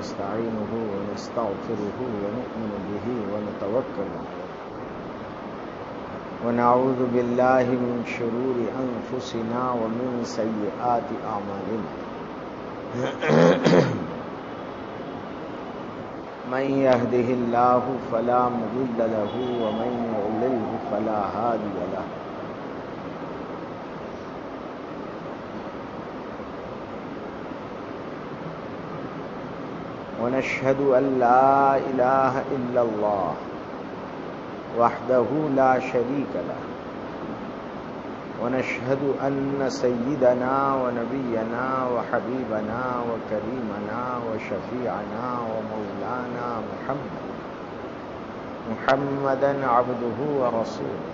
ونستعينه ونستغفره ونؤمن به ونتوكل عليه ونعوذ بالله من شرور أنفسنا ومن سيئات أعمالنا من يهده الله فلا مضل له ومن يضلله فلا هادي له ونشهد أن لا إله إلا الله وحده لا شريك له ونشهد أن سيدنا ونبينا وحبيبنا وكريمنا وشفيعنا ومولانا محمدا عبده ورسوله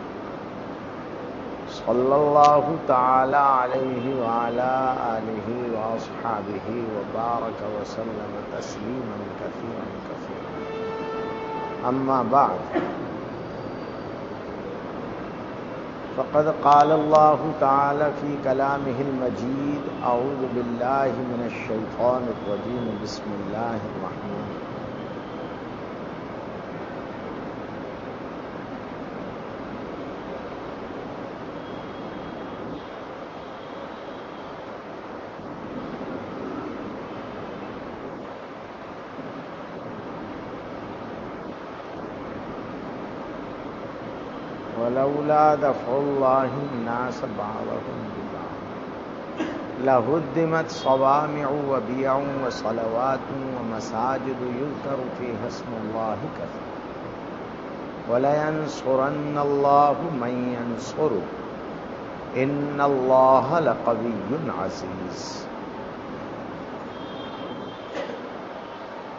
صلى الله تعالى عليه وعلى آله وأصحابه وبارك وسلم تسليما كثيرا كثيرا أما بعد فقد قال الله تعالى في كلامه المجيد أعوذ بالله من الشيطان الرجيم بسم الله الرحمن الرحيم ولولا دفع الله الناس بعضهم ببعض لهدمت صوامع وبيع وصلوات ومساجد يذكر فيها اسم الله كثيرا ولينصرن الله من ينصره إن الله لقوي عزيز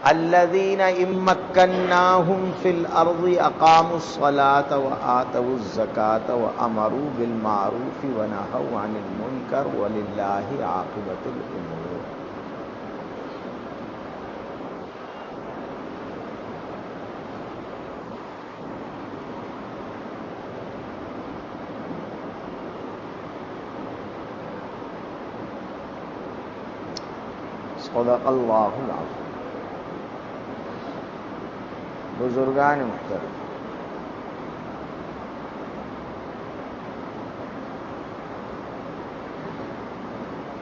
الذين إن مكناهم في الأرض أقاموا الصلاة وآتوا الزكاة وأمروا بالمعروف ونهوا عن المنكر ولله عاقبة الأمور صدق الله العظيم بزرگان محترم،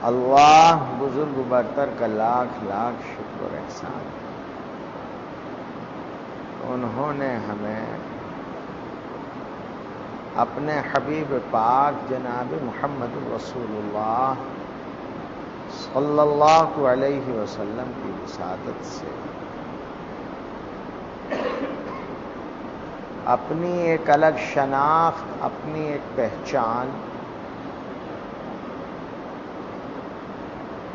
اللہ بزرگ برتر کا لاکھ لاکھ شکر و احسان. انہوں نے ہمیں اپنے حبیب پاک جناب محمد رسول اللہ صلی اللہ علیہ وسلم کی وساطت سے اپنی ایک الگ شناخت، اپنی ایک پہچان،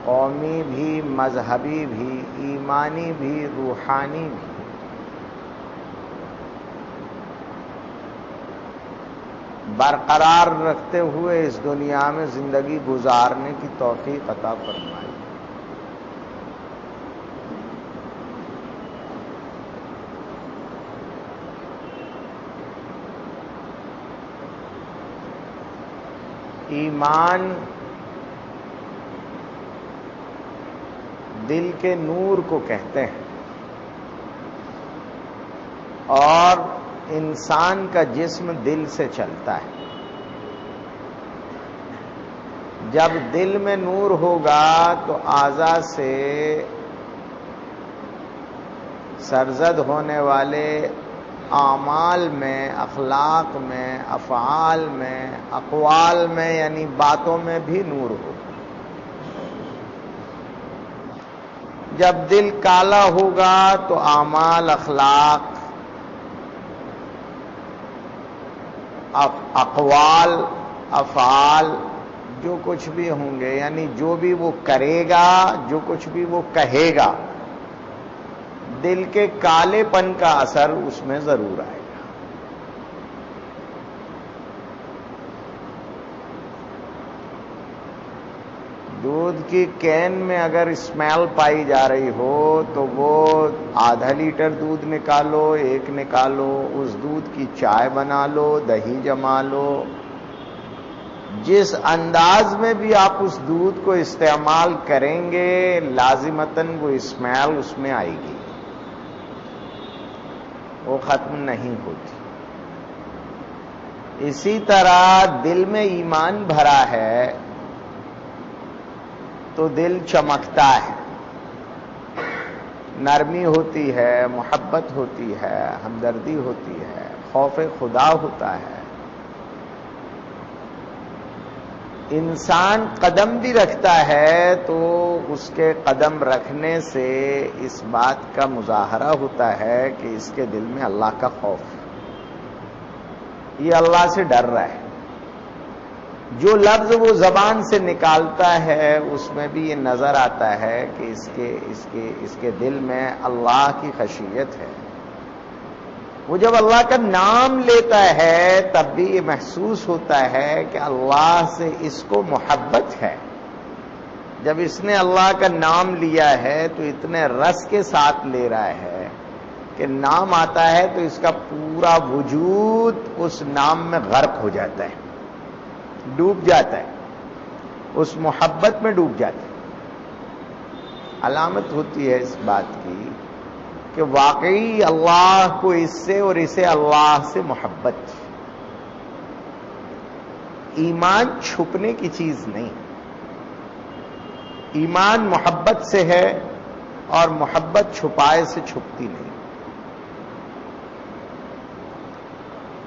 قومی بھی، مذہبی بھی، ایمانی بھی، روحانی بھی، برقرار رکھتے ہوئے اس دنیا میں زندگی گزارنے کی توفیق عطا فرمائی. ایمان دل کے نور کو کہتے ہیں اور انسان کا جسم دل سے چلتا ہے. جب دل میں نور ہوگا تو اعضاء سے سرزد ہونے والے اعمال میں، اخلاق میں، افعال میں، اقوال میں یعنی باتوں میں بھی نور ہو. جب دل کالا ہوگا تو اعمال، اخلاق، اقوال، افعال جو کچھ بھی ہوں گے یعنی جو بھی وہ کرے گا، جو کچھ بھی وہ کہے گا، دل کے کالے پن کا اثر اس میں ضرور آئے گا. دودھ کی کین میں اگر اسمیل پائی جا رہی ہو تو وہ آدھا لیٹر دودھ نکالو، ایک نکالو، اس دودھ کی چائے بنا لو، دہی جما لو، جس انداز میں بھی آپ اس دودھ کو استعمال کریں گے لازمتاً وہ اسمیل اس میں آئے گی، وہ ختم نہیں ہوتی۔ اسی طرح دل میں ایمان بھرا ہے تو دل چمکتا ہے، نرمی ہوتی ہے، محبت ہوتی ہے، ہمدردی ہوتی ہے، خوف خدا ہوتا ہے۔ انسان قدم بھی رکھتا ہے تو اس کے قدم رکھنے سے اس بات کا مظاہرہ ہوتا ہے کہ اس کے دل میں اللہ کا خوف ہے، یہ اللہ سے ڈر رہا ہے۔ جو لفظ وہ زبان سے نکالتا ہے اس میں بھی یہ نظر آتا ہے کہ اس کے دل میں اللہ کی خشیت ہے۔ وہ جب اللہ کا نام لیتا ہے تب بھی یہ محسوس ہوتا ہے کہ اللہ سے اس کو محبت ہے۔ جب اس نے اللہ کا نام لیا ہے تو اتنے رس کے ساتھ لے رہا ہے کہ نام آتا ہے تو اس کا پورا وجود اس نام میں غرق ہو جاتا ہے، ڈوب جاتا ہے، اس محبت میں ڈوب جاتا ہے۔ علامت ہوتی ہے اس بات کی کہ واقعی اللہ کو اس سے اور اسے اللہ سے محبت۔ ایمان چھپنے کی چیز نہیں، ایمان محبت سے ہے اور محبت چھپائے سے چھپتی نہیں۔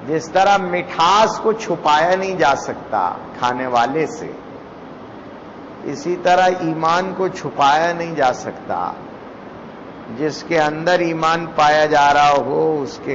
جس طرح مٹھاس کو چھپایا نہیں جا سکتا کھانے والے سے، اسی طرح ایمان کو چھپایا نہیں جا سکتا۔ جس کے اندر ایمان پایا جا رہا ہو اس کے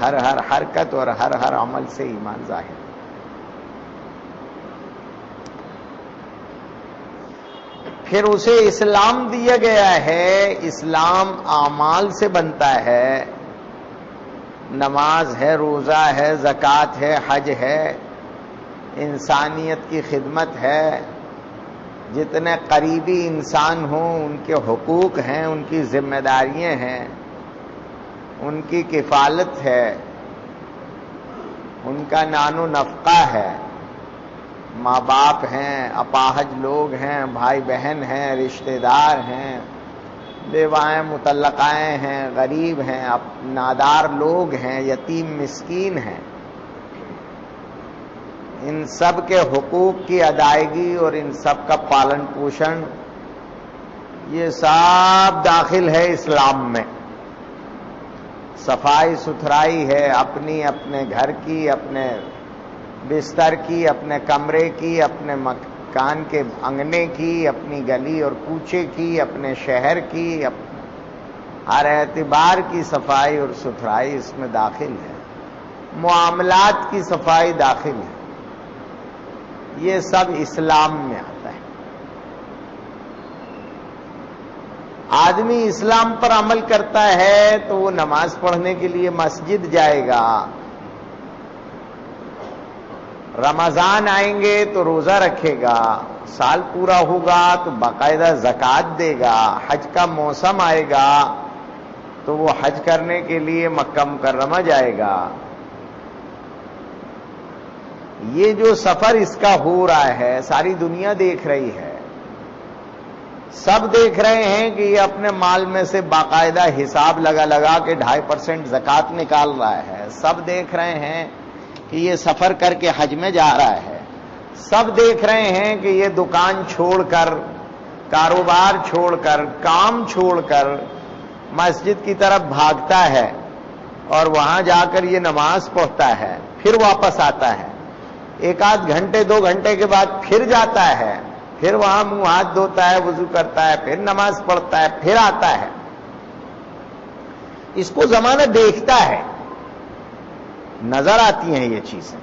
ہر ہر حرکت اور ہر ہر عمل سے ایمان ظاہر۔ پھر اسے اسلام دیا گیا ہے، اسلام اعمال سے بنتا ہے، نماز ہے، روزہ ہے، زکوٰۃ ہے، حج ہے، انسانیت کی خدمت ہے، جتنے قریبی انسان ہوں ان کے حقوق ہیں، ان کی ذمہ داریاں ہیں، ان کی کفالت ہے، ان کا نان و نفقہ ہے، ماں باپ ہیں، اپاہج لوگ ہیں، بھائی بہن ہیں، رشتہ دار ہیں، بیوائیں مطلقائیں ہیں، غریب ہیں، نادار لوگ ہیں، یتیم مسکین ہیں، ان سب کے حقوق کی ادائیگی اور ان سب کا پالن پوشن، یہ سب داخل ہے اسلام میں۔ صفائی ستھرائی ہے اپنی، اپنے گھر کی، اپنے بستر کی، اپنے کمرے کی، اپنے مکان کے انگنے کی، اپنی گلی اور کوچے کی، اپنے شہر کی، ہر اعتبار کی صفائی اور ستھرائی اس میں داخل ہے۔ معاملات کی صفائی داخل ہے، یہ سب اسلام میں آتا ہے۔ آدمی اسلام پر عمل کرتا ہے تو وہ نماز پڑھنے کے لیے مسجد جائے گا، رمضان آئیں گے تو روزہ رکھے گا، سال پورا ہوگا تو باقاعدہ زکوٰۃ دے گا، حج کا موسم آئے گا تو وہ حج کرنے کے لیے مکہ مکرمہ جائے گا۔ یہ جو سفر اس کا ہو رہا ہے ساری دنیا دیکھ رہی ہے، سب دیکھ رہے ہیں کہ یہ اپنے مال میں سے باقاعدہ حساب لگا کے 2.5% زکوٰۃ نکال رہا ہے، سب دیکھ رہے ہیں کہ یہ سفر کر کے حج میں جا رہا ہے، سب دیکھ رہے ہیں کہ یہ دکان چھوڑ کر، کاروبار چھوڑ کر، کام چھوڑ کر مسجد کی طرف بھاگتا ہے اور وہاں جا کر یہ نماز پڑھتا ہے، پھر واپس آتا ہے، 1 گھنٹے 2 گھنٹے کے بعد پھر جاتا ہے، پھر وہاں منہ ہاتھ دھوتا ہے، وضو کرتا ہے، پھر نماز پڑھتا ہے، پھر آتا ہے۔ اس کو زمانہ دیکھتا ہے، نظر آتی ہیں یہ چیزیں۔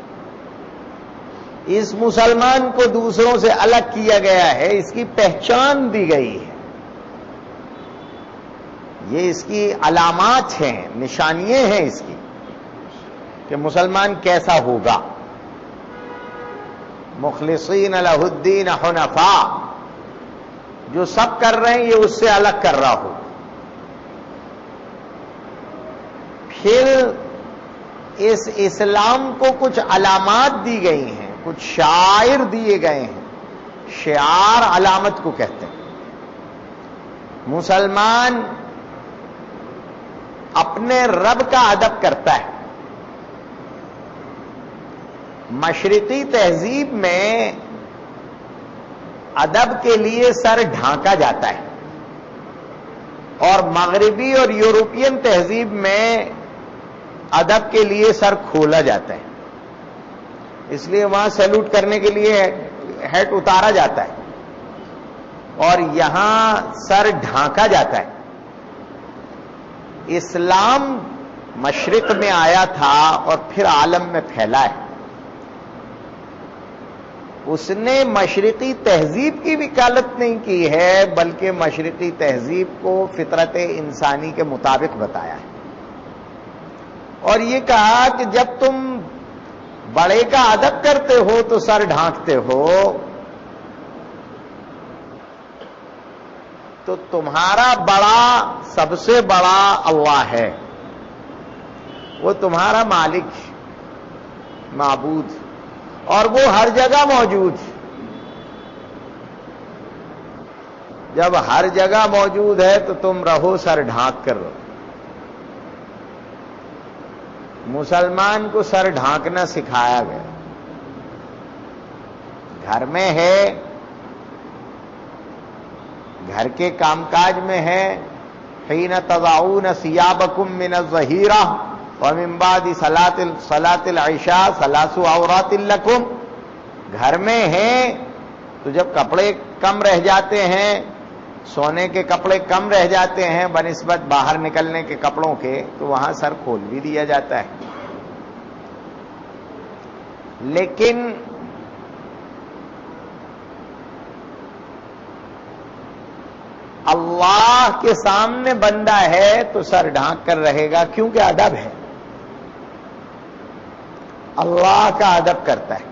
اس مسلمان کو دوسروں سے الگ کیا گیا ہے، اس کی پہچان دی گئی ہے، یہ اس کی علامات ہیں، نشانیاں ہیں اس کی کہ مسلمان کیسا ہوگا۔ مخلصین لہ الدین حنفاء، جو سب کر رہے ہیں یہ اس سے الگ کر رہا ہو۔ پھر اس اسلام کو کچھ علامات دی گئی ہیں کچھ شعائر دیے گئے ہیں. شعار علامت کو کہتے ہیں. مسلمان اپنے رب کا ادب کرتا ہے. مشرقی تہذیب میں ادب کے لیے سر ڈھانکا جاتا ہے، اور مغربی اور یورپین تہذیب میں ادب کے لیے سر کھولا جاتا ہے. اس لیے وہاں سیلوٹ کرنے کے لیے ہیٹ اتارا جاتا ہے اور یہاں سر ڈھانکا جاتا ہے. اسلام مشرق میں آیا تھا اور پھر عالم میں پھیلا ہے. اس نے مشرقی تہذیب کی وکالت نہیں کی ہے، بلکہ مشرقی تہذیب کو فطرت انسانی کے مطابق بتایا ہے، اور یہ کہا کہ جب تم بڑے کا ادب کرتے ہو تو سر ڈھانکتے ہو، تو تمہارا بڑا، سب سے بڑا اللہ ہے، وہ تمہارا مالک، معبود، اور وہ ہر جگہ موجود. جب ہر جگہ موجود ہے تو تم رہو سر ڈھانک کر رہو. مسلمان کو سر ڈھانکنا سکھایا گیا. گھر میں ہے، گھر کے کام کاج میں ہے. حین تضعون ثیابکم من الظہیرہ ومن بعد صلاۃ العشاء ثلاث عورات لکم. گھر میں ہیں تو جب کپڑے کم رہ جاتے ہیں، سونے کے کپڑے کم رہ جاتے ہیں بنسبت باہر نکلنے کے کپڑوں کے، تو وہاں سر کھول بھی دیا جاتا ہے. لیکن اللہ کے سامنے بندہ ہے تو سر ڈھانک کر رہے گا، کیونکہ ادب ہے. اللہ کا ادب کرتا ہے.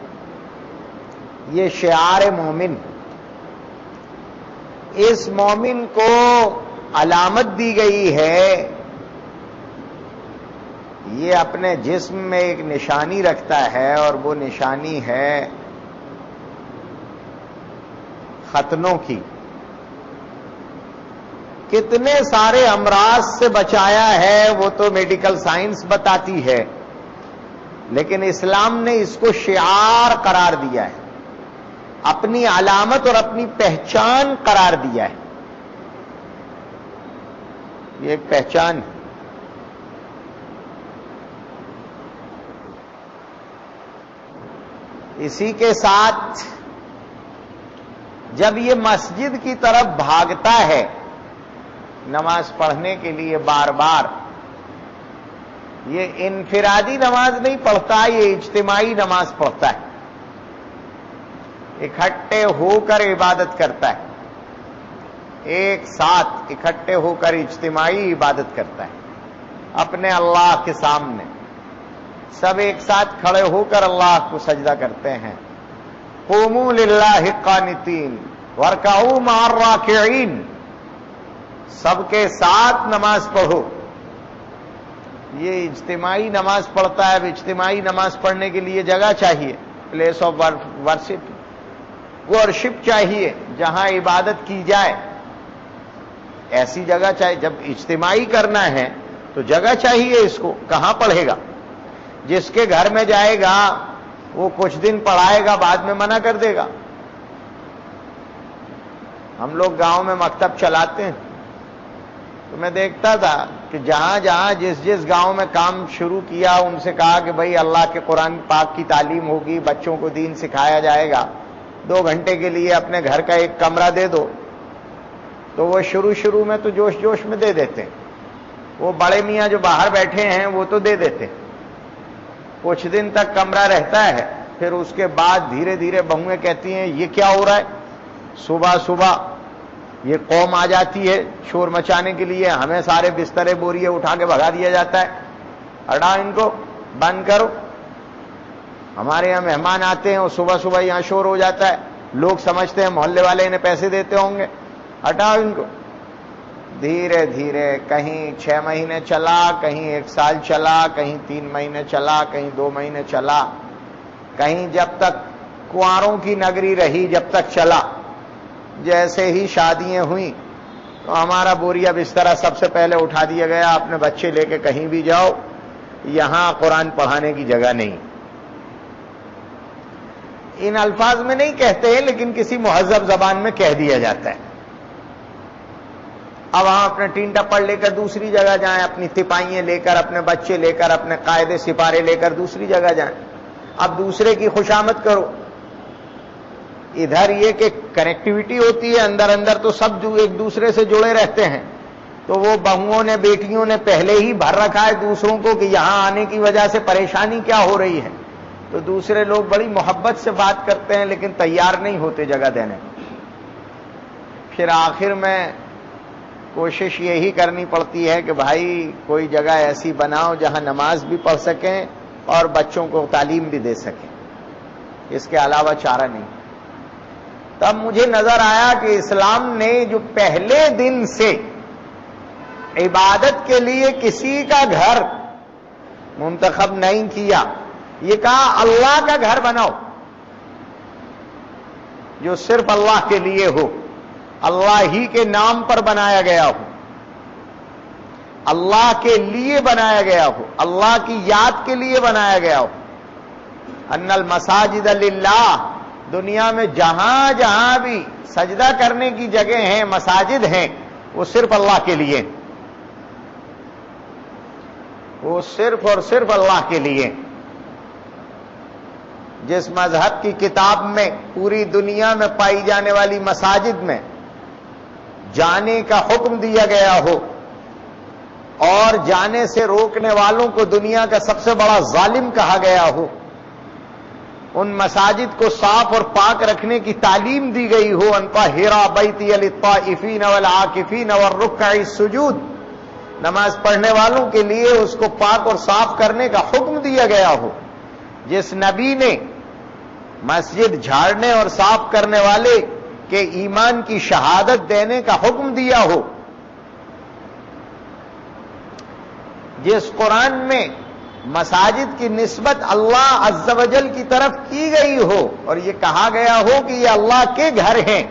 یہ شعار مومن. اس مومن کو علامت دی گئی ہے، یہ اپنے جسم میں ایک نشانی رکھتا ہے، اور وہ نشانی ہے ختنوں کی. کتنے سارے امراض سے بچایا ہے وہ تو میڈیکل سائنس بتاتی ہے، لیکن اسلام نے اس کو شعار قرار دیا ہے، اپنی علامت اور اپنی پہچان قرار دیا ہے. یہ ایک پہچان ہے. اسی کے ساتھ جب یہ مسجد کی طرف بھاگتا ہے نماز پڑھنے کے لیے بار بار، یہ انفرادی نماز نہیں پڑھتا، یہ اجتماعی نماز پڑھتا ہے. اکٹھے ہو کر عبادت کرتا ہے، ایک ساتھ اکٹھے ہو کر اجتماعی عبادت کرتا ہے اپنے اللہ کے سامنے. سب ایک ساتھ کھڑے ہو کر اللہ کو سجدہ کرتے ہیں. قوموا للہ قانتین وارکعوا مع الراکعین. سب کے ساتھ نماز پڑھو. یہ اجتماعی نماز پڑھتا ہے. اب اجتماعی نماز پڑھنے کے لیے جگہ چاہیے، پلیس آف ورشپ چاہیے، جہاں عبادت کی جائے. ایسی جگہ چاہیے. جب اجتماعی کرنا ہے تو جگہ چاہیے. اس کو کہاں پڑھے گا؟ جس کے گھر میں جائے گا وہ کچھ دن پڑھائے گا، بعد میں منع کر دے گا. ہم لوگ گاؤں میں مکتب چلاتے ہیں تو میں دیکھتا تھا کہ جہاں جہاں جس گاؤں میں کام شروع کیا ان سے کہا کہ بھائی اللہ کے قرآن پاک کی تعلیم ہوگی، بچوں کو دین سکھایا جائے گا، 2 گھنٹے کے لیے اپنے گھر کا ایک کمرہ دے دو. تو وہ شروع میں تو جوش میں دے دیتے. وہ بڑے میاں جو باہر بیٹھے ہیں وہ تو دے دیتے. کچھ دن تک کمرہ رہتا ہے، پھر اس کے بعد دھیرے دھیرے بہویں کہتی ہیں یہ کیا ہو رہا ہے. صبح یہ قوم آ جاتی ہے شور مچانے کے لیے، ہمیں سارے بسترے بوریے اٹھا کے بھگا دیا جاتا ہے. ہٹاؤ ان کو، بند کرو. ہمارے یہاں مہمان آتے ہیں اور صبح یہاں شور ہو جاتا ہے، لوگ سمجھتے ہیں محلے والے انہیں پیسے دیتے ہوں گے. ہٹاؤ ان کو. دھیرے دھیرے کہیں 6 مہینے چلا، کہیں 1 سال چلا، کہیں 3 مہینے چلا، کہیں 2 مہینے چلا، کہیں جب تک کنواروں کی نگری رہی جب تک چلا. جیسے ہی شادیاں ہوئیں تو ہمارا بوریا بسترا سب سے پہلے اٹھا دیا گیا. اپنے بچے لے کے کہیں بھی جاؤ, یہاں قرآن پڑھانے کی جگہ نہیں. ان الفاظ میں نہیں کہتے ہیں لیکن کسی مہذب زبان میں کہہ دیا جاتا ہے. اب ہم اپنے ٹین ٹپڑ لے کر دوسری جگہ جائیں, اپنی تپائیاں لے کر, اپنے بچے لے کر, اپنے قاعدے سپارے لے کر دوسری جگہ جائیں. اب دوسرے کی خوشامد کرو. ادھر یہ کہ کنیکٹیویٹی ہوتی ہے, اندر اندر تو سب جو ایک دوسرے سے جڑے رہتے ہیں, تو وہ بہوؤں نے بیٹیوں نے پہلے ہی بھر رکھا ہے دوسروں کو کہ یہاں آنے کی وجہ سے پریشانی کیا ہو رہی ہے. تو دوسرے لوگ بڑی محبت سے بات کرتے ہیں لیکن تیار نہیں ہوتے جگہ دینے. پھر آخر میں کوشش یہی کرنی پڑتی ہے کہ بھائی کوئی جگہ ایسی بناؤ جہاں نماز بھی پڑھ سکیں اور بچوں کو تعلیم بھی دے سکیں, اس کے علاوہ چارہ نہیں. تب مجھے نظر آیا کہ اسلام نے جو پہلے دن سے عبادت کے لیے کسی کا گھر منتخب نہیں کیا, یہ کہا اللہ کا گھر بناؤ جو صرف اللہ کے لیے ہو, اللہ ہی کے نام پر بنایا گیا ہو, اللہ کے لیے بنایا گیا ہو, اللہ کی یاد کے لیے بنایا گیا ہو. ان المساجد للہ, دنیا میں جہاں جہاں بھی سجدہ کرنے کی جگہ ہیں, مساجد ہیں, وہ صرف اللہ کے لیے, وہ صرف اور صرف اللہ کے لیے. جس مذہب کی کتاب میں پوری دنیا میں پائی جانے والی مساجد میں جانے کا حکم دیا گیا ہو اور جانے سے روکنے والوں کو دنیا کا سب سے بڑا ظالم کہا گیا ہو, ان مساجد کو صاف اور پاک رکھنے کی تعلیم دی گئی ہو. ان طہر بیتی للطائفین والعاکفین والرکع السجود, نماز پڑھنے والوں کے لیے اس کو پاک اور صاف کرنے کا حکم دیا گیا ہو. جس نبی نے مسجد جھاڑنے اور صاف کرنے والے کے ایمان کی شہادت دینے کا حکم دیا ہو, جس قرآن میں مساجد کی نسبت اللہ عز و جل کی طرف کی گئی ہو اور یہ کہا گیا ہو کہ یہ اللہ کے گھر ہیں.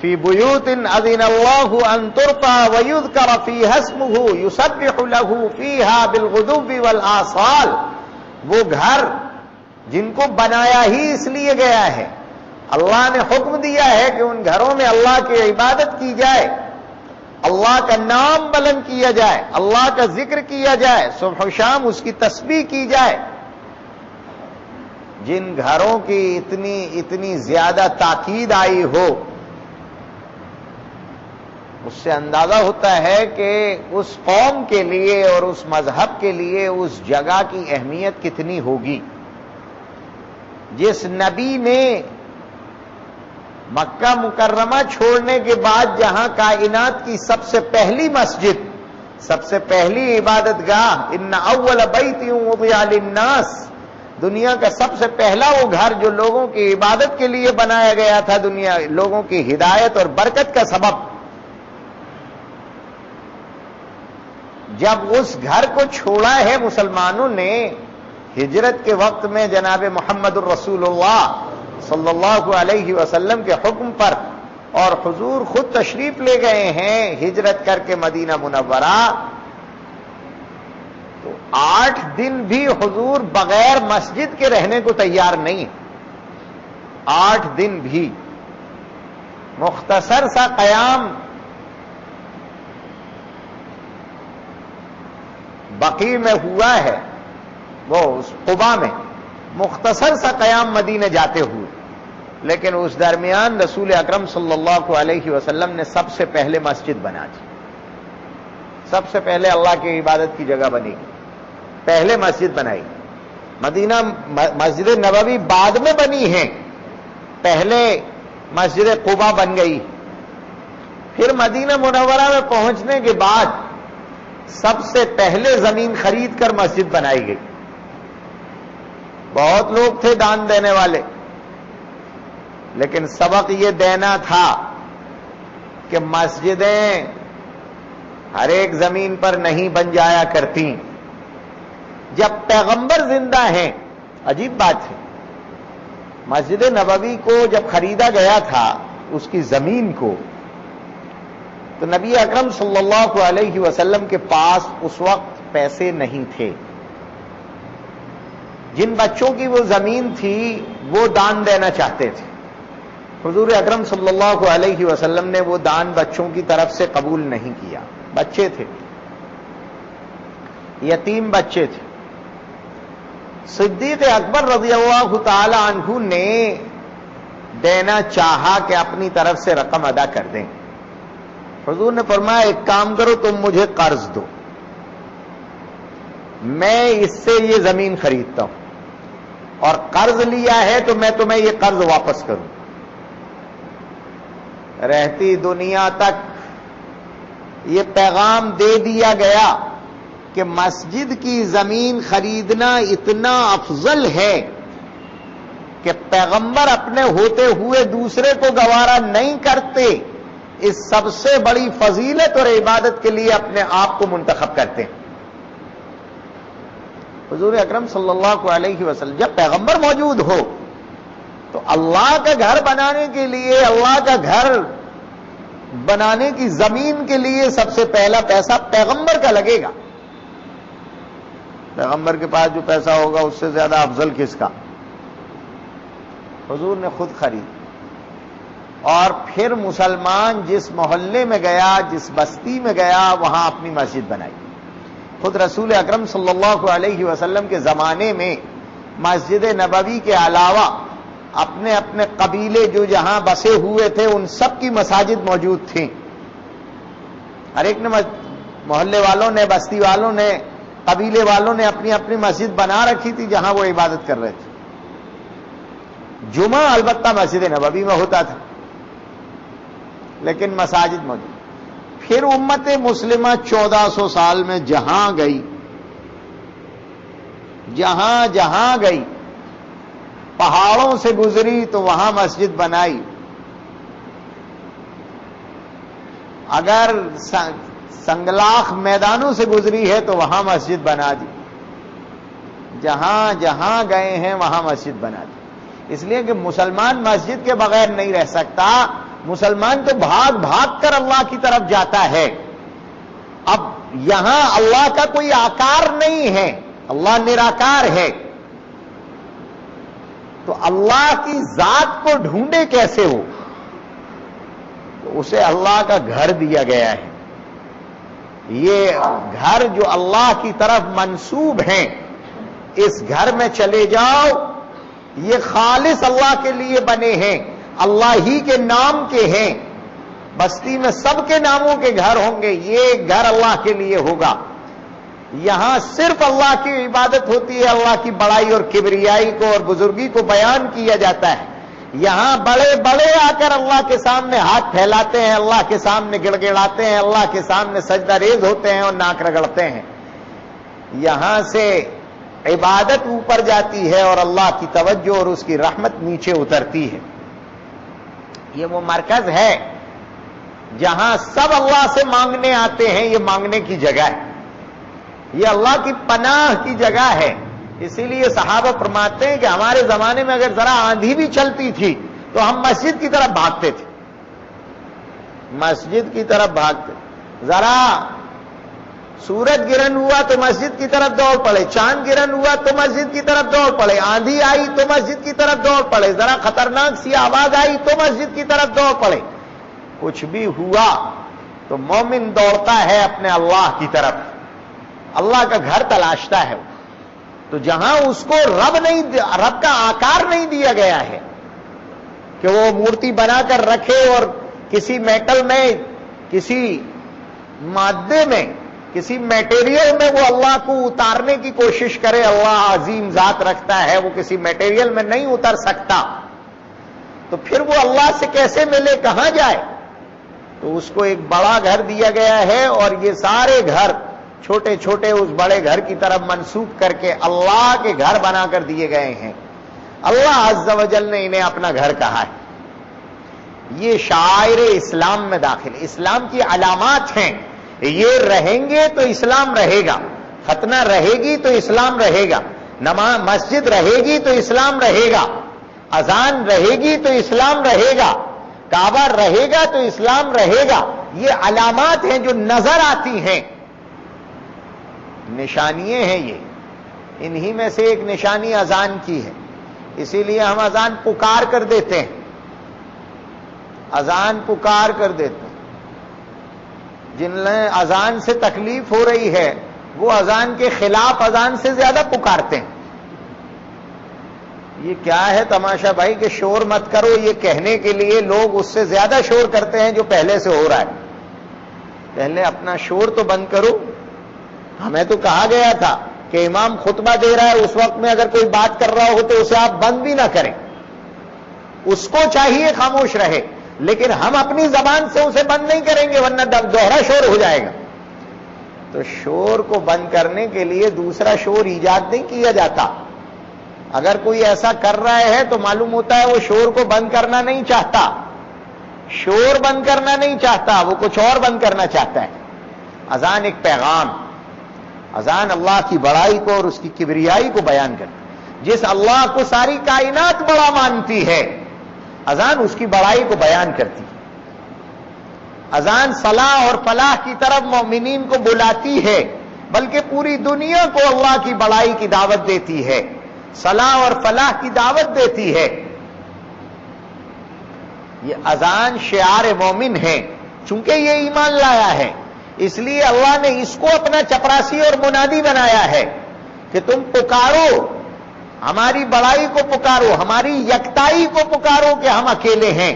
فی بیوت اذن اللہ ان ترفع ویذکر فیہا اسمہ یسبح لہ فیہا بالغدو والآصال, وہ گھر جن کو بنایا ہی اس لیے گیا ہے, اللہ نے حکم دیا ہے کہ ان گھروں میں اللہ کی عبادت کی جائے, اللہ کا نام بلند کیا جائے, اللہ کا ذکر کیا جائے, صبح و شام اس کی تسبیح کی جائے. جن گھروں کی اتنی زیادہ تاکید آئی ہو, اس سے اندازہ ہوتا ہے کہ اس قوم کے لیے اور اس مذہب کے لیے اس جگہ کی اہمیت کتنی ہوگی. جس نبی نے مکہ مکرمہ چھوڑنے کے بعد جہاں کائنات کی سب سے پہلی مسجد, سب سے پہلی عبادت گاہ, ان اول بیت وضع للناس, دنیا کا سب سے پہلا وہ گھر جو لوگوں کی عبادت کے لیے بنایا گیا تھا, دنیا لوگوں کی ہدایت اور برکت کا سبب, جب اس گھر کو چھوڑا ہے مسلمانوں نے ہجرت کے وقت میں جناب محمد الرسول اللہ صلی اللہ علیہ وسلم کے حکم پر, اور حضور خود تشریف لے گئے ہیں ہجرت کر کے مدینہ منورہ, تو 8 دن بھی حضور بغیر مسجد کے رہنے کو تیار نہیں. 8 دن بھی مختصر سا قیام بقیع میں ہوا ہے, وہ اس قباء میں مختصر سا قیام مدینے جاتے ہوئے, لیکن اس درمیان رسول اکرم صلی اللہ علیہ وسلم نے سب سے پہلے مسجد بنا دی, سب سے پہلے اللہ کی عبادت کی جگہ بنی, پہلے مسجد بنائی. مدینہ مسجد نبوی بعد میں بنی ہے, پہلے مسجد قباء بن گئی. پھر مدینہ منورہ میں پہنچنے کے بعد سب سے پہلے زمین خرید کر مسجد بنائی گئی. بہت لوگ تھے دان دینے والے, لیکن سبق یہ دینا تھا کہ مسجدیں ہر ایک زمین پر نہیں بن جایا کرتی. جب پیغمبر زندہ ہیں, عجیب بات ہے, مسجد نبوی کو جب خریدا گیا تھا اس کی زمین کو، تو نبی اکرم صلی اللہ علیہ وسلم کے پاس اس وقت پیسے نہیں تھے. جن بچوں کی وہ زمین تھی وہ دان دینا چاہتے تھے. حضور اکرم صلی اللہ علیہ وسلم نے وہ دان بچوں کی طرف سے قبول نہیں کیا. بچے تھے، یتیم بچے تھے. صدیق اکبر رضی اللہ تعالی عنہ نے دینا چاہا کہ اپنی طرف سے رقم ادا کر دیں. حضور نے فرمایا ایک کام کرو، تم مجھے قرض دو، میں اس سے یہ زمین خریدتا ہوں، اور قرض لیا ہے تو میں تمہیں یہ قرض واپس کروں. رہتی دنیا تک یہ پیغام دے دیا گیا کہ مسجد کی زمین خریدنا اتنا افضل ہے کہ پیغمبر اپنے ہوتے ہوئے دوسرے کو گوارا نہیں کرتے، اس سب سے بڑی فضیلت اور عبادت کے لیے اپنے آپ کو منتخب کرتے ہیں. حضور اکرم صلی اللہ علیہ وسلم جب پیغمبر موجود ہو تو اللہ کا گھر بنانے کے لیے، اللہ کا گھر بنانے کی زمین کے لیے سب سے پہلا پیسہ پیغمبر کا لگے گا. پیغمبر کے پاس جو پیسہ ہوگا اس سے زیادہ افضل کس کا؟ حضور نے خود خرید، اور پھر مسلمان جس محلے میں گیا، جس بستی میں گیا، وہاں اپنی مسجد بنائی. خود رسول اکرم صلی اللہ علیہ وسلم کے زمانے میں مسجد نبوی کے علاوہ اپنے اپنے قبیلے جو جہاں بسے ہوئے تھے ان سب کی مساجد موجود تھیں. ہر ایک نے، محلے والوں نے، بستی والوں نے، قبیلے والوں نے اپنی اپنی مسجد بنا رکھی تھی جہاں وہ عبادت کر رہے تھے. جمعہ البتہ مسجد نبوی میں ہوتا تھا، لیکن مساجد موجود. پھر امت مسلمہ 1400 سال میں جہاں گئی، جہاں گئی، پہاڑوں سے گزری تو وہاں مسجد بنائی، اگر سنگلاخ میدانوں سے گزری ہے تو وہاں مسجد بنا دی. جہاں گئے ہیں وہاں مسجد بنا دی. اس لیے کہ مسلمان مسجد کے بغیر نہیں رہ سکتا. مسلمان تو بھاگ بھاگ کر اللہ کی طرف جاتا ہے. اب یہاں اللہ کا کوئی آکار نہیں ہے، اللہ نراکار ہے، تو اللہ کی ذات کو ڈھونڈے کیسے ہو؟ تو اسے اللہ کا گھر دیا گیا ہے. یہ گھر جو اللہ کی طرف منسوب ہیں، اس گھر میں چلے جاؤ، یہ خالص اللہ کے لیے بنے ہیں، اللہ ہی کے نام کے ہیں. بستی میں سب کے ناموں کے گھر ہوں گے، یہ گھر اللہ کے لیے ہوگا. یہاں صرف اللہ کی عبادت ہوتی ہے، اللہ کی بڑائی اور کبریائی کو اور بزرگی کو بیان کیا جاتا ہے. یہاں بڑے بڑے آ کر اللہ کے سامنے ہاتھ پھیلاتے ہیں، اللہ کے سامنے گڑ گڑاتے ہیں، اللہ کے سامنے سجدہ ریز ہوتے ہیں اور ناک رگڑتے ہیں. یہاں سے عبادت اوپر جاتی ہے اور اللہ کی توجہ اور اس کی رحمت نیچے اترتی ہے. یہ وہ مرکز ہے جہاں سب اللہ سے مانگنے آتے ہیں. یہ مانگنے کی جگہ ہے، یہ اللہ کی پناہ کی جگہ ہے. اسی لیے صحابہ فرماتے ہیں کہ ہمارے زمانے میں اگر ذرا آندھی بھی چلتی تھی تو ہم مسجد کی طرف بھاگتے تھے، مسجد کی طرف بھاگتے. ذرا سورج گرہن ہوا تو مسجد کی طرف دوڑ پڑے، چاند گرہن ہوا تو مسجد کی طرف دوڑ پڑے، آندھی آئی تو مسجد کی طرف دوڑ پڑے، ذرا خطرناک سی آواز آئی تو مسجد کی طرف دوڑ پڑے. کچھ بھی ہوا تو مومن دوڑتا ہے اپنے اللہ کی طرف، اللہ کا گھر تلاشتا ہے. تو جہاں اس کو رب کا آکار نہیں دیا گیا ہے کہ وہ مورتی بنا کر رکھے اور کسی میٹل میں، کسی مادے میں، کسی میٹیریل میں وہ اللہ کو اتارنے کی کوشش کرے. اللہ عظیم ذات رکھتا ہے، وہ کسی میٹیریل میں نہیں اتر سکتا. تو پھر وہ اللہ سے کیسے ملے، کہاں جائے؟ تو اس کو ایک بڑا گھر دیا گیا ہے، اور یہ سارے گھر چھوٹے چھوٹے اس بڑے گھر کی طرف منسوب کر کے اللہ کے گھر بنا کر دیے گئے ہیں. اللہ عز و جل نے انہیں اپنا گھر کہا ہے. یہ شعائر اسلام میں داخل، اسلام کی علامات ہیں. یہ رہیں گے تو اسلام رہے گا، ختنہ رہے گی تو اسلام رہے گا، نماز مسجد رہے گی تو اسلام رہے گا. اذان رہے گی تو اسلام رہے گا، کعبہ رہے گا تو اسلام رہے گا. یہ علامات ہیں جو نظر آتی ہیں، نشانیاں ہیں. یہ انہی میں سے ایک نشانی اذان کی ہے. اسی لیے ہم اذان پکار کر دیتے ہیں، اذان پکار کر دیتے ہیں. جن اذان سے تکلیف ہو رہی ہے وہ اذان کے خلاف اذان سے زیادہ پکارتے ہیں. یہ کیا ہے تماشا بھائی کہ شور مت کرو، یہ کہنے کے لیے لوگ اس سے زیادہ شور کرتے ہیں جو پہلے سے ہو رہا ہے. پہلے اپنا شور تو بند کرو. ہمیں تو کہا گیا تھا کہ امام خطبہ دے رہا ہے، اس وقت میں اگر کوئی بات کر رہا ہو تو اسے آپ بند بھی نہ کریں، اس کو چاہیے خاموش رہے، لیکن ہم اپنی زبان سے اسے بند نہیں کریں گے ورنہ دوہرا شور ہو جائے گا. تو شور کو بند کرنے کے لیے دوسرا شور ایجاد نہیں کیا جاتا. اگر کوئی ایسا کر رہا ہے تو معلوم ہوتا ہے وہ شور کو بند کرنا نہیں چاہتا، شور بند کرنا نہیں چاہتا، وہ کچھ اور بند کرنا چاہتا ہے. اذان ایک پیغام، اذان اللہ کی بڑائی کو اور اس کی کبریائی کو بیان کرتی. جس اللہ کو ساری کائنات بڑا مانتی ہے، اذان اس کی بڑائی کو بیان کرتی ہے. اذان صلاح اور فلاح کی طرف مومنین کو بلاتی ہے، بلکہ پوری دنیا کو اللہ کی بڑائی کی دعوت دیتی ہے، صلاح اور فلاح کی دعوت دیتی ہے. یہ اذان شعار مومن ہے. چونکہ یہ ایمان لایا ہے اس لیے اللہ نے اس کو اپنا چپراسی اور منادی بنایا ہے کہ تم پکارو، ہماری بڑائی کو پکارو، ہماری یکتائی کو پکارو کہ ہم اکیلے ہیں.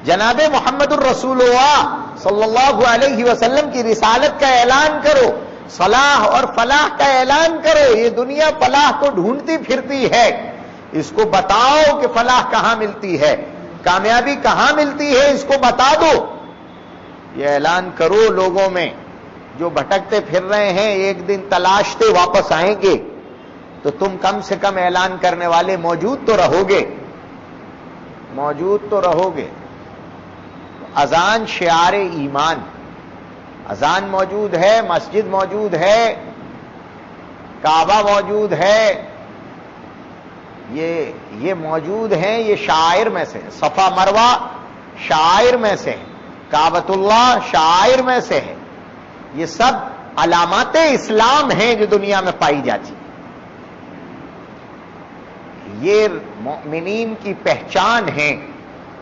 جناب محمد الرسول اللہ صلی اللہ علیہ وسلم کی رسالت کا اعلان کرو، صلاح اور فلاح کا اعلان کرو. یہ دنیا فلاح کو ڈھونڈتی پھرتی ہے، اس کو بتاؤ کہ فلاح کہاں ملتی ہے، کامیابی کہاں ملتی ہے، اس کو بتا دو. یہ اعلان کرو لوگوں میں. جو بھٹکتے پھر رہے ہیں ایک دن تلاشتے واپس آئیں گے، تو تم کم سے کم اعلان کرنے والے موجود تو رہو گے، موجود تو رہو گے. اذان شعار ایمان. اذان موجود ہے، مسجد موجود ہے، کعبہ موجود ہے، یہ موجود ہیں. یہ شعائر میں سے، صفا مروہ شعائر میں سے ہے، کعبۃ اللہ شعائر میں سے ہے. یہ سب علامات اسلام ہیں جو دنیا میں پائی جاتی. یہ مومنین کی پہچان ہے.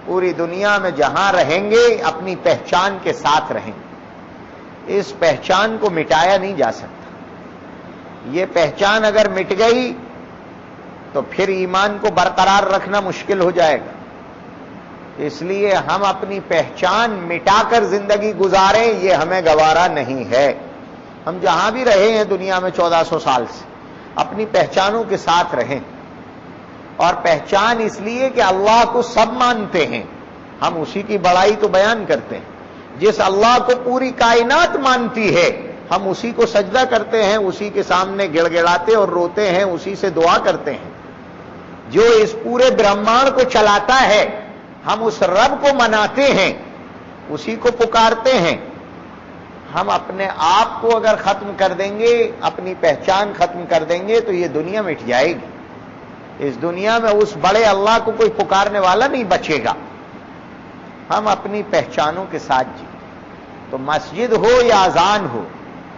پوری دنیا میں جہاں رہیں گے اپنی پہچان کے ساتھ رہیں گے. اس پہچان کو مٹایا نہیں جا سکتا. یہ پہچان اگر مٹ گئی تو پھر ایمان کو برقرار رکھنا مشکل ہو جائے گا. اس لیے ہم اپنی پہچان مٹا کر زندگی گزاریں، یہ ہمیں گوارا نہیں ہے. ہم جہاں بھی رہے ہیں دنیا میں 1400 سال سے اپنی پہچانوں کے ساتھ رہیں. اور پہچان اس لیے کہ اللہ کو سب مانتے ہیں، ہم اسی کی بڑائی تو بیان کرتے ہیں. جس اللہ کو پوری کائنات مانتی ہے ہم اسی کو سجدہ کرتے ہیں، اسی کے سامنے گڑ گڑاتے اور روتے ہیں، اسی سے دعا کرتے ہیں. جو اس پورے برہمانڈ کو چلاتا ہے ہم اس رب کو مناتے ہیں، اسی کو پکارتے ہیں. ہم اپنے آپ کو اگر ختم کر دیں گے، اپنی پہچان ختم کر دیں گے تو یہ دنیا مٹ جائے گی. اس دنیا میں اس بڑے اللہ کو کوئی پکارنے والا نہیں بچے گا. ہم اپنی پہچانوں کے ساتھ جی. تو مسجد ہو یا اذان ہو،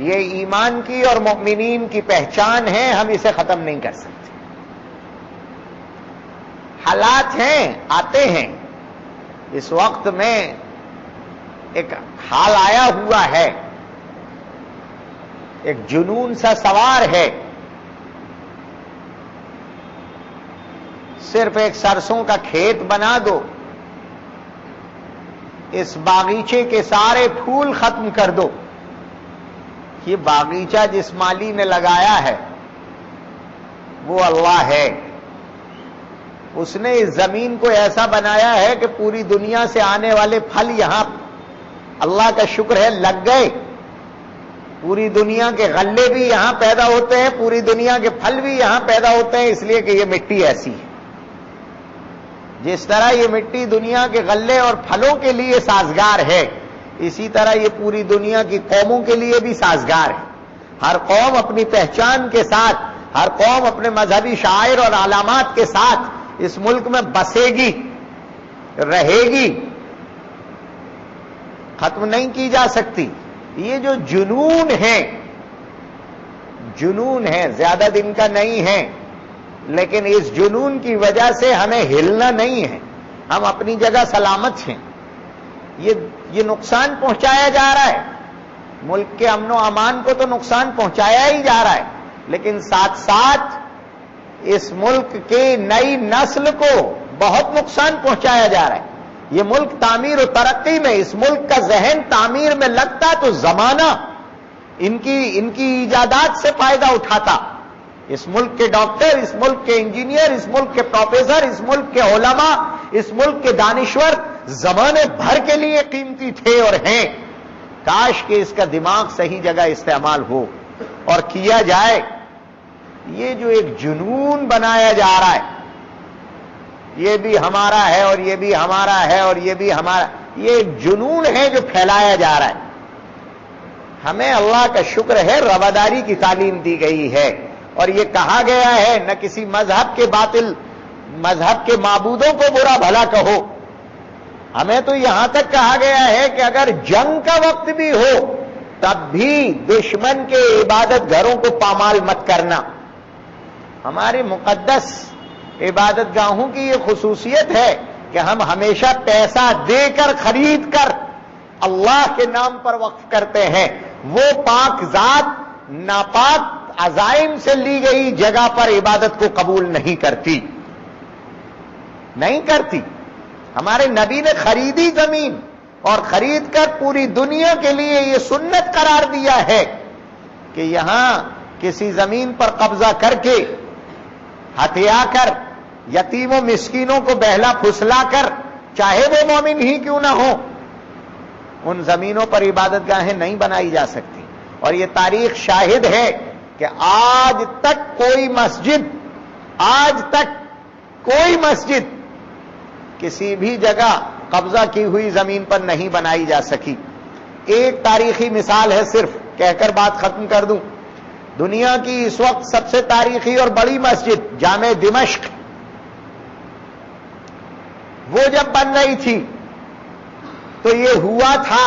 یہ ایمان کی اور مومنین کی پہچان ہے، ہم اسے ختم نہیں کر سکتے. حالات ہیں، آتے ہیں. اس وقت میں ایک حال آیا ہوا ہے، ایک جنون سا سوار ہے. صرف ایک سرسوں کا کھیت بنا دو، اس باغیچے کے سارے پھول ختم کر دو. یہ باغیچہ جس مالی نے لگایا ہے وہ اللہ ہے. اس نے اس زمین کو ایسا بنایا ہے کہ پوری دنیا سے آنے والے پھل یہاں اللہ کا شکر ہے لگ گئے. پوری دنیا کے غلے بھی یہاں پیدا ہوتے ہیں، پوری دنیا کے پھل بھی یہاں پیدا ہوتے ہیں، اس لیے کہ یہ مٹی ایسی ہے. جس طرح یہ مٹی دنیا کے غلے اور پھلوں کے لیے سازگار ہے، اسی طرح یہ پوری دنیا کی قوموں کے لیے بھی سازگار ہے. ہر قوم اپنی پہچان کے ساتھ، ہر قوم اپنے مذہبی شعائر اور علامات کے ساتھ اس ملک میں بسے گی، رہے گی، ختم نہیں کی جا سکتی۔ یہ جو جنون ہے، جنون ہے، زیادہ دن کا نہیں ہے، لیکن اس جنون کی وجہ سے ہمیں ہلنا نہیں ہے، ہم اپنی جگہ سلامت ہیں۔ یہ نقصان پہنچایا جا رہا ہے، ملک کے امن و امان کو تو نقصان پہنچایا ہی جا رہا ہے، لیکن ساتھ ساتھ اس ملک کی نئی نسل کو بہت نقصان پہنچایا جا رہا ہے۔ یہ ملک تعمیر و ترقی میں، اس ملک کا ذہن تعمیر میں لگتا تو زمانہ ان کی ایجادات سے فائدہ اٹھاتا۔ اس ملک کے ڈاکٹر، اس ملک کے انجینئر، اس ملک کے پروفیسر، اس ملک کے علماء، اس ملک کے دانشور زمانے بھر کے لیے قیمتی تھے اور ہیں۔ کاش کہ اس کا دماغ صحیح جگہ استعمال ہو اور کیا جائے۔ یہ جو ایک جنون بنایا جا رہا ہے، یہ بھی ہمارا ہے اور یہ بھی ہمارا ہے اور یہ بھی ہمارا، یہ ایک جنون ہے جو پھیلایا جا رہا ہے۔ ہمیں اللہ کا شکر ہے رواداری کی تعلیم دی گئی ہے، اور یہ کہا گیا ہے نہ کسی مذہب کے باطل مذہب کے معبودوں کو برا بھلا کہو۔ ہمیں تو یہاں تک کہا گیا ہے کہ اگر جنگ کا وقت بھی ہو تب بھی دشمن کے عبادت گھروں کو پامال مت کرنا۔ ہمارے مقدس عبادت گاہوں کی یہ خصوصیت ہے کہ ہم ہمیشہ پیسہ دے کر خرید کر اللہ کے نام پر وقف کرتے ہیں۔ وہ پاک ذات ناپاک عزائم سے لی گئی جگہ پر عبادت کو قبول نہیں کرتی، نہیں کرتی۔ ہمارے نبی نے خریدی زمین اور خرید کر پوری دنیا کے لیے یہ سنت قرار دیا ہے کہ یہاں کسی زمین پر قبضہ کر کے ہتھیا کر یتیم و مسکینوں کو بہلا پھسلا کر، چاہے وہ مومن ہی کیوں نہ ہو، ان زمینوں پر عبادت گاہیں نہیں بنائی جا سکتی۔ اور یہ تاریخ شاہد ہے کہ آج تک کوئی مسجد کسی بھی جگہ قبضہ کی ہوئی زمین پر نہیں بنائی جا سکی۔ ایک تاریخی مثال ہے، صرف کہہ کر بات ختم کر دوں۔ دنیا کی اس وقت سب سے تاریخی اور بڑی مسجد جامع دمشق، وہ جب بن رہی تھی تو یہ ہوا تھا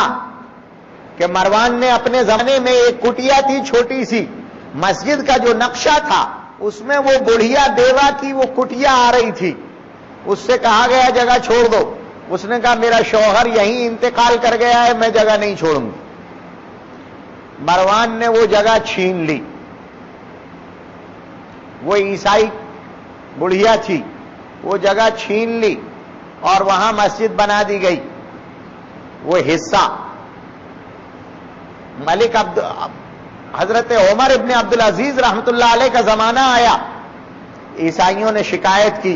کہ مروان نے اپنے زمانے میں ایک کٹیا تھی چھوٹی سی، مسجد کا جو نقشہ تھا اس میں وہ بڑھیا دیوا کی وہ کٹیا آ رہی تھی۔ اس سے کہا گیا جگہ چھوڑ دو، اس نے کہا میرا شوہر یہیں انتقال کر گیا ہے، میں جگہ نہیں چھوڑوں گی۔ مروان نے وہ جگہ چھین لی، وہ عیسائی بڑھیا تھی، وہ جگہ چھین لی اور وہاں مسجد بنا دی گئی۔ وہ حصہ حضرت عمر ابن عبدالعزیز رحمت اللہ علیہ کا زمانہ آیا، عیسائیوں نے شکایت کی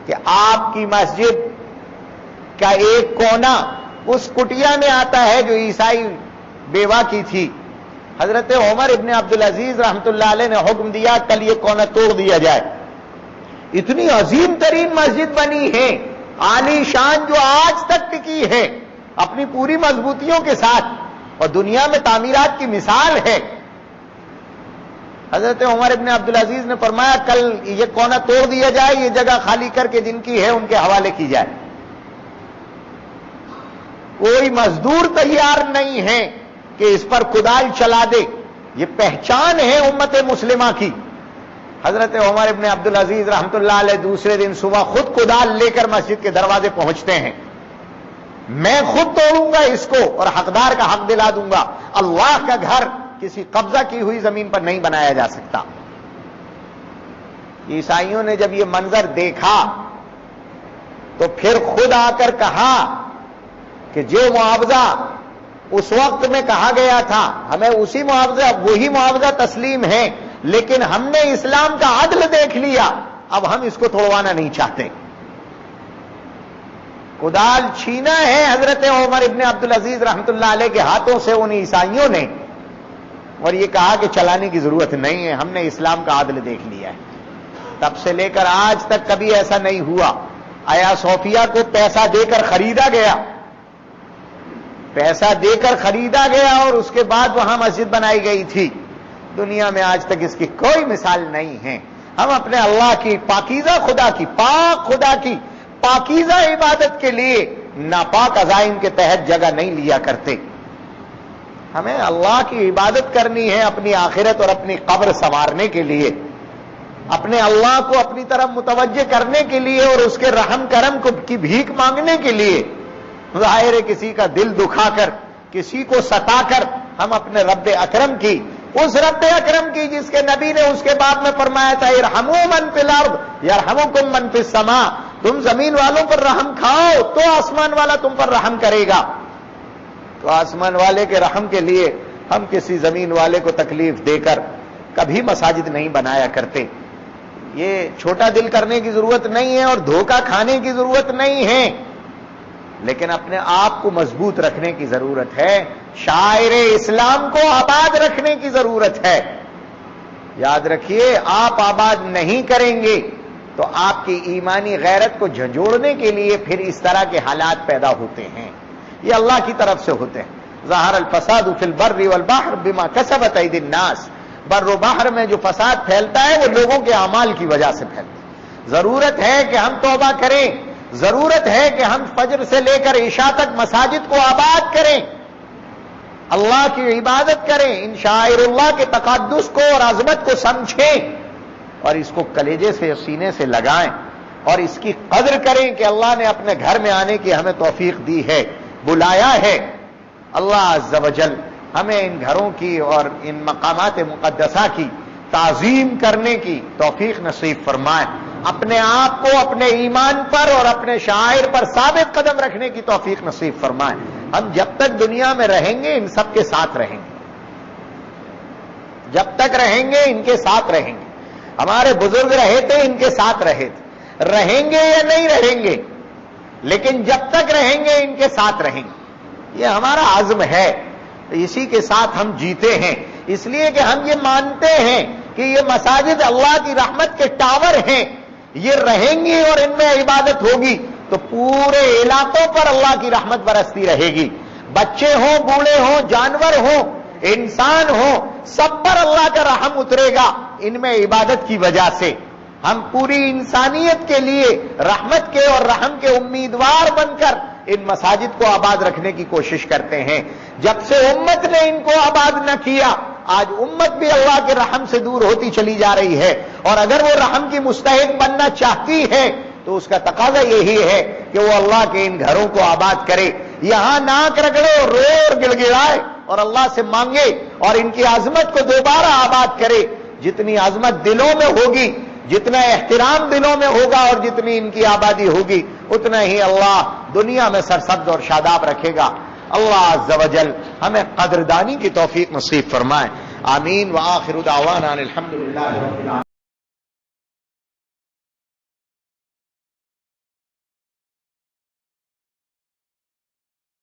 کہ آپ کی مسجد کا ایک کونا اس کٹیا میں آتا ہے جو عیسائی بیوہ کی تھی۔ حضرت عمر ابن عبدالعزیز رحمت اللہ علیہ نے حکم دیا کل یہ کونا توڑ دیا جائے۔ اتنی عظیم ترین مسجد بنی ہے، عالی شان، جو آج تک ٹکی ہے اپنی پوری مضبوطیوں کے ساتھ، اور دنیا میں تعمیرات کی مثال ہے۔ حضرت عمر ابن عبدالعزیز نے فرمایا کل یہ کونا توڑ دیا جائے، یہ جگہ خالی کر کے جن کی ہے ان کے حوالے کی جائے۔ کوئی مزدور تیار نہیں ہے کہ اس پر کدال چلا دے، یہ پہچان ہے امت مسلمہ کی۔ حضرت عمر ابن عبدالعزیز رحمت اللہ علیہ دوسرے دن صبح خود کدال لے کر مسجد کے دروازے پہنچتے ہیں، میں خود توڑوں گا اس کو اور حقدار کا حق دلا دوں گا۔ اللہ کا گھر کسی قبضہ کی ہوئی زمین پر نہیں بنایا جا سکتا۔ عیسائیوں نے جب یہ منظر دیکھا تو پھر خود آ کر کہا کہ جو معاوضہ اس وقت میں کہا گیا تھا ہمیں وہی معاوضہ تسلیم ہے، لیکن ہم نے اسلام کا عدل دیکھ لیا، اب ہم اس کو توڑوانا نہیں چاہتے۔ کدال چھینا ہے حضرت عمر ابن عبدالعزیز رحمت اللہ علیہ کے ہاتھوں سے ان عیسائیوں نے، اور یہ کہا کہ چلانے کی ضرورت نہیں ہے، ہم نے اسلام کا عدل دیکھ لیا ہے۔ تب سے لے کر آج تک کبھی ایسا نہیں ہوا۔ آیا صوفیہ کو پیسہ دے کر خریدا گیا، پیسہ دے کر خریدا گیا اور اس کے بعد وہاں مسجد بنائی گئی تھی۔ دنیا میں آج تک اس کی کوئی مثال نہیں ہے۔ ہم اپنے اللہ کی پاکیزہ خدا کی پاک خدا کی پاکیزہ عبادت کے لیے ناپاک عزائم کے تحت جگہ نہیں لیا کرتے. ہمیں اللہ کی عبادت کرنی ہے اپنی آخرت اور اپنی قبر سنوارنے کے لیے، اپنے اللہ کو اپنی طرف متوجہ کرنے کے لیے اور اس کے رحم کرم کی بھیک مانگنے کے لیے. ظاہر ہے کسی کا دل دکھا کر، کسی کو ستا کر ہم اپنے رب اکرم کی، اس رب اکرم کی جس کے نبی نے اس کے بعد میں فرمایا تھا ارحموا من فی الارض یرحمکم من فی السماء، تم زمین والوں پر رحم کھاؤ تو آسمان والا تم پر رحم کرے گا. تو آسمان والے کے رحم کے لیے ہم کسی زمین والے کو تکلیف دے کر کبھی مساجد نہیں بنایا کرتے. یہ چھوٹا دل کرنے کی ضرورت نہیں ہے اور دھوکہ کھانے کی ضرورت نہیں ہے، لیکن اپنے آپ کو مضبوط رکھنے کی ضرورت ہے، شاعر اسلام کو آباد رکھنے کی ضرورت ہے. یاد رکھیے آپ آباد نہیں کریں گے تو آپ کی ایمانی غیرت کو جھنجھوڑنے کے لیے پھر اس طرح کے حالات پیدا ہوتے ہیں. یہ اللہ کی طرف سے ہوتے ہیں. ظہر الفساد فی البر والبحر بما کسبت ایدی الناس، بر و بحر میں جو فساد پھیلتا ہے وہ لوگوں کے اعمال کی وجہ سے پھیلتا ہے. ضرورت ہے کہ ہم توبہ کریں، ضرورت ہے کہ ہم فجر سے لے کر عشاء تک مساجد کو آباد کریں، اللہ کی عبادت کریں، ان شعائر اللہ کے تقدس کو اور عظمت کو سمجھیں اور اس کو کلیجے سے سینے سے لگائیں اور اس کی قدر کریں کہ اللہ نے اپنے گھر میں آنے کی ہمیں توفیق دی ہے، بلایا ہے. اللہ عز و جل ہمیں ان گھروں کی اور ان مقامات مقدسہ کی تعظیم کرنے کی توفیق نصیب فرمائے، اپنے آپ کو اپنے ایمان پر اور اپنے شعائر پر ثابت قدم رکھنے کی توفیق نصیب فرمائے. ہم جب تک دنیا میں رہیں گے ان سب کے ساتھ رہیں گے، جب تک رہیں گے ان کے ساتھ رہیں گے. ہمارے بزرگ رہے تھے ان کے ساتھ رہے تھے، رہیں گے یا نہیں رہیں گے، لیکن جب تک رہیں گے ان کے ساتھ رہیں گے. یہ ہمارا عزم ہے، اسی کے ساتھ ہم جیتے ہیں. اس لیے کہ ہم یہ مانتے ہیں کہ یہ مساجد اللہ کی رحمت کے ٹاور ہیں، یہ رہیں گی اور ان میں عبادت ہوگی تو پورے علاقوں پر اللہ کی رحمت برستی رہے گی. بچے ہوں، بوڑھے ہوں، جانور ہوں، انسان ہوں، سب پر اللہ کا رحم اترے گا ان میں عبادت کی وجہ سے. ہم پوری انسانیت کے لیے رحمت کے اور رحم کے امیدوار بن کر ان مساجد کو آباد رکھنے کی کوشش کرتے ہیں. جب سے امت نے ان کو آباد نہ کیا آج امت بھی اللہ کے رحم سے دور ہوتی چلی جا رہی ہے، اور اگر وہ رحم کی مستحق بننا چاہتی ہے تو اس کا تقاضا یہی ہے کہ وہ اللہ کے ان گھروں کو آباد کرے، یہاں ناک رگڑے اور روئے اور گڑ گڑائے اور اللہ سے مانگے اور ان کی عظمت کو دوبارہ آباد کرے. جتنی عظمت دلوں میں ہوگی، جتنا احترام دلوں میں ہوگا اور جتنی ان کی آبادی ہوگی اتنا ہی اللہ دنیا میں سرسبز اور شاداب رکھے گا. اللہ عز و جل ہمیں قدردانی کی توفیق نصیب فرمائے. آمین. وآخر دعوانا الحمدللہ رب العالمین.